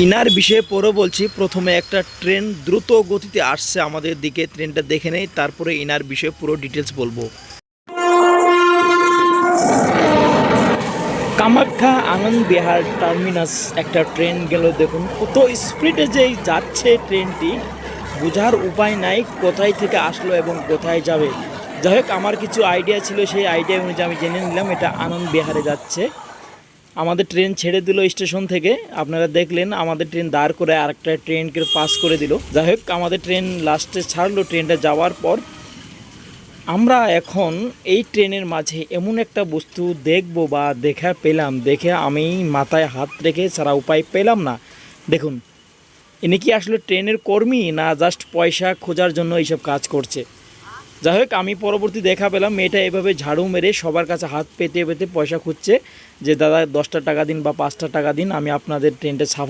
Inner বিষয়ে পরে বলছি। প্রথমে একটা ট্রেন দ্রুত গতিতে আসছে আমাদের দিকে, ট্রেনটা দেখে নেই, তারপরে ইনার বিষয়ে পুরো ডিটেলস বলবো। কামাখ্যা আনন্দ বিহার টার্মিনাস একটা ট্রেন গেল, দেখুন কত স্পিডে যে যাচ্ছে ট্রেনটি, বোঝার উপায় নাই কোথায় থেকে আসলো এবং কোথায় যাবে। যাই হোক, আমার কিছু আইডিয়া ছিল, সেই আইডিয়া অনুযায়ী আমি জেনে নিলাম এটা আনন্দ বিহারে যাচ্ছে। আমাদের ট্রেন ছেড়ে দিল স্টেশন থেকে, আপনারা দেখলেন আমাদের ট্রেন দাঁড় করে আরেকটা ট্রেনকে পাস করে দিল। যাই হোক, আমাদের ট্রেন লাস্টে ছাড়লো। ট্রেনটা যাওয়ার পর আমরা এখন এই ট্রেনের মাঝে এমন একটা বস্তু দেখব বা দেখা পেলাম, দেখে আমি মাথায় হাত রেখে ছাড়া উপায় পেলাম না। দেখুন, ইনি কি আসলে ট্রেনের কর্মী না জাস্ট পয়সা খোঁজার জন্য এইসব কাজ করছে। যাই হোক, আমি পরবর্তী দেখা পেলাম মেয়েটা এভাবে ঝাড়ু মেরে সবার কাছে হাত পেতে পেতে পয়সা খুঁজছে, যে দাদা 10টা টাকা দিন বা 5টা টাকা দিন, আমি আপনাদের ট্রেনটা